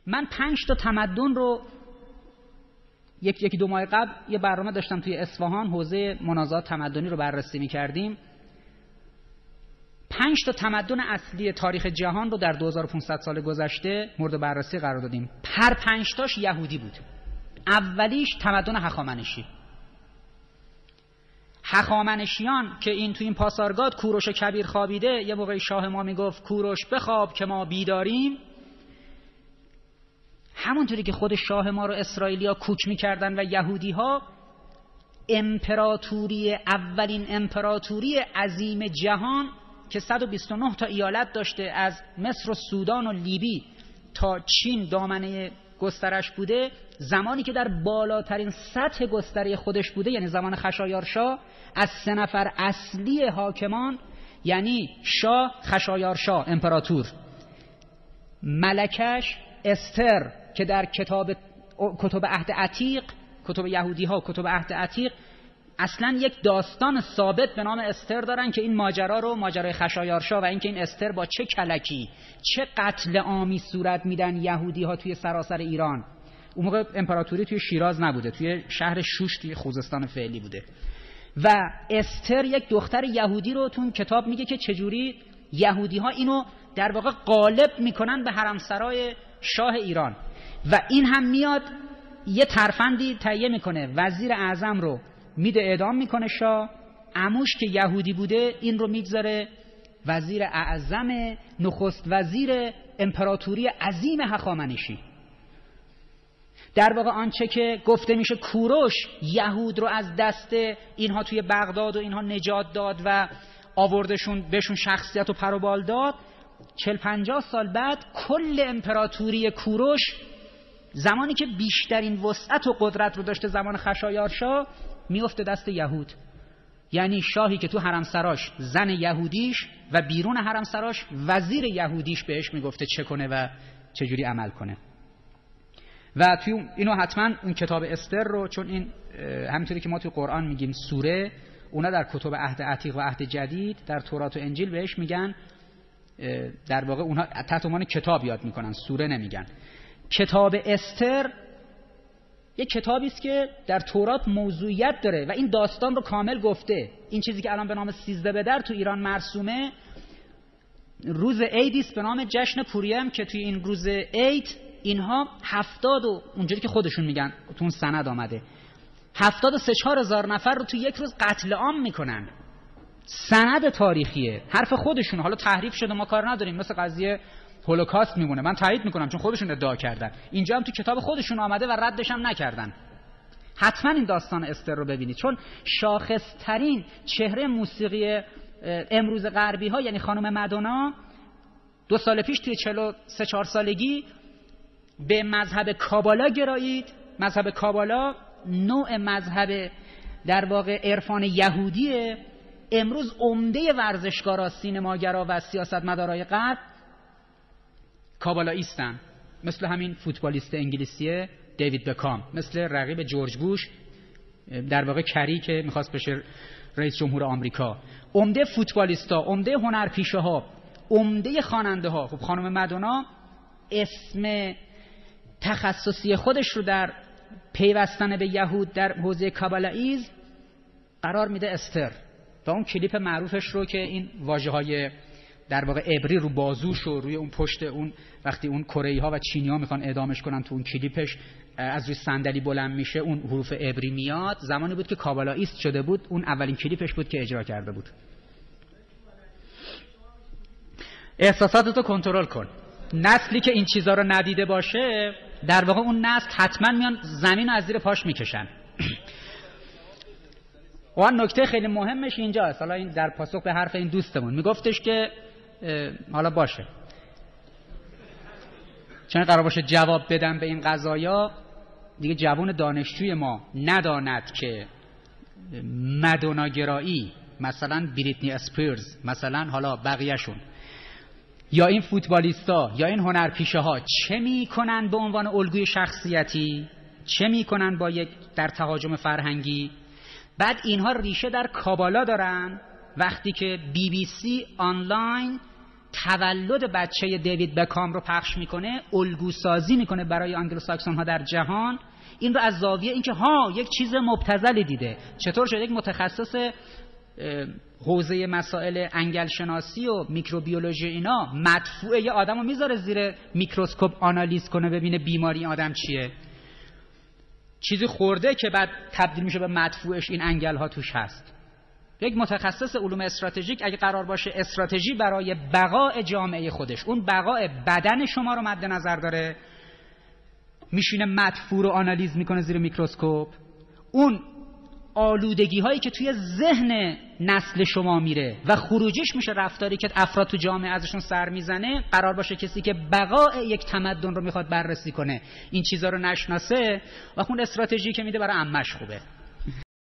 من 5 تا تمدن رو یکی دو ماه قبل یه برنامه داشتم توی اصفهان، حوزه منازعات تمدنی رو بررسی می‌کردیم. 5 تا تمدن اصلی تاریخ جهان رو در 2500 سال گذشته مورد بررسی قرار دادیم. هر 5 تاش یهودی بود. اولیش تمدن هخامنشی. هخامنشیان که این تو این پاسارگاد کوروش کبیر خوابیده، یه موقع شاه ما میگفت کوروش بخواب که ما بیداریم، همونطوری که خود شاه ما رو اسرائیلیا کوک میکردن و یهودی ها، امپراتوری، اولین امپراتوری عظیم جهان که 129 تا ایالت داشته، از مصر و سودان و لیبی تا چین دامنه گسترش بوده، زمانی که در بالاترین سطح گستره خودش بوده، یعنی زمان خشایارشا، از 3 نفر اصلی حاکمان، یعنی شاه، خشایارشا امپراتور، ملکش استر که در کتب عهد عتیق، کتب یهودی ها و کتب عهد عتیق اصلا یک داستان ثابت به نام استر دارن که این ماجرا رو، ماجرای خشایارشا و اینکه این استر با چه کلکی، چه قتل عامی صورت میدن یهودی ها توی سراسر ایران. اون موقع امپراتوری توی شیراز نبوده، توی شهر شوش توی خوزستان فعلی بوده. و استر یک دختر یهودی رو تو کتاب میگه که چجوری یهودی ها اینو در واقع غالب میکنن به حرمسرای شاه ایران. و این هم میاد یه ترفندی تهیه میکنه، وزیر اعظم رو میده اعدام میکنه شاه، عموش که یهودی بوده این رو میگذاره وزیر اعظم، نخست وزیر امپراتوری عظیم هخامنشی. در واقع آنچه که گفته میشه کوروش یهود رو از دست اینها توی بغداد و اینها نجات داد و آوردشون بهشون شخصیت و پروبال داد، 40-50 سال بعد کل امپراتوری کوروش، زمانی که بیشترین وسعت و قدرت رو داشته، زمان خشایارشا، میفته دست یهود. یعنی شاهی که تو حرمسراش زن یهودیش و بیرون حرمسراش وزیر یهودیش بهش میگفته چه کنه و چجوری عمل کنه. و توی اینو حتما اون کتاب استر رو، چون این همینطوری که ما توی قرآن میگیم سوره، اونا در کتب عهد عتیق و عهد جدید در تورات و انجیل بهش میگن، در واقع اونها تحت عنوان کتاب یاد میکنن، سوره نمیگن. کتاب استر یک کتابی است که در تورات موضوعیت داره و این داستان رو کامل گفته. این چیزی که الان به نام 13 بدر تو ایران مرسومه، روز عیدی است به نام جشن پوریم که توی این روز عید اینها 70 و اونجوری که خودشون میگن تو اون سند آمده 73-4 هزار نفر رو تو یک روز قتل عام میکنن. سند تاریخیه، حرف خودشون، حالا تحریف شده ما کار نداریم، مثل قضیه هولوکاست میمونه، من تایید میکنم چون خودشون ادعا کردن، اینجا هم تو کتاب خودشون آمده و ردش هم نکردن. حتما این داستان استر رو ببینید، چون شاخصترین چهره موسیقی امروز غربی ها، یعنی خانم مادونا، 2 سال پیش توی 43-4 سالگی به مذهب کابالا گرایید. مذهب کابالا نوع مذهب در واقع عرفان یهودیه. امروز عمده ورزشکارا، سینماگرا و سیاستمدارای غرب کابالاییستن، مثل همین فوتبالیست انگلیسیه دیوید بکام، مثل رقیب جورج بوش، در واقع کری که میخواست بشه رئیس جمهور آمریکا. عمده فوتبالیستا، عمده هنرپیشه ها، عمده خواننده ها. خب خانم مادونا اسم تخصصی خودش رو در پیوستن به یهود در حوزه کابالاییسم قرار میده استر. و اون کلیپ معروفش رو که این واژه‌های در واقع عبری رو بازوش و روی اون پشت اون، وقتی اون کره‌ای‌ها و چینی‌ها میخوان اعدامش کنن، تو اون کلیپش از روی صندلی بلند میشه، اون حروف عبری میاد. زمانی بود که کابالاییست شده بود، اون اولین کلیپش بود که اجرا کرده بود. احساساتتو کنترل کن. نسلی که این چیزا رو ندیده باشه، در واقع اون نسل حتما میان زمین رو از زیر پاش میکشن. و نکته خیلی مهمش اینجاست. حالا این در پاسخ به حرف این دوستمون میگفتش که حالا باشه، چون قرار باشه جواب بدم به این قضایا، دیگه جوان دانشجوی ما نداند که مادوناگرایی، مثلا بریتنی اسپیرز، مثلا حالا بقیهشون، یا این فوتبالیستا یا این هنرپیشه ها چه میکنن به عنوان الگوی شخصیتی، چه میکنن با یک در تهاجم فرهنگی. بعد اینها ریشه در کابالا دارن. وقتی که BBC آنلاین تولد بچه دیوید بکام رو پخش میکنه، الگو سازی میکنه برای آنگلوساکسون ها در جهان، این رو از زاویه اینکه یک چیز مبتذلی دیده. چطور شد یک متخصص حوزه مسائل انگل شناسی و میکروبیولوژی اینا مدفوع یه آدمو میذاره زیر میکروسکوپ آنالیز کنه ببینه بیماری آدم چیه؟ چیزی خورده که بعد تبدیل میشه به مدفوعش این انگل ها توش هست. یک متخصص علوم استراتژیک اگه قرار باشه استراتژی برای بقای جامعه خودش، اون بقای بدن شما رو مد نظر داره، میشینه مدفوع رو آنالیز میکنه زیر میکروسکوپ، اون آلودگی هایی که توی ذهن نسل شما میره و خروجش میشه رفتاری که افراد تو جامعه ازشون سر میزنه، قرار باشه کسی که بقای یک تمدن رو میخواد بررسی کنه این چیزا رو نشناسه و اون استراتژی که میده برای عمش خوبه.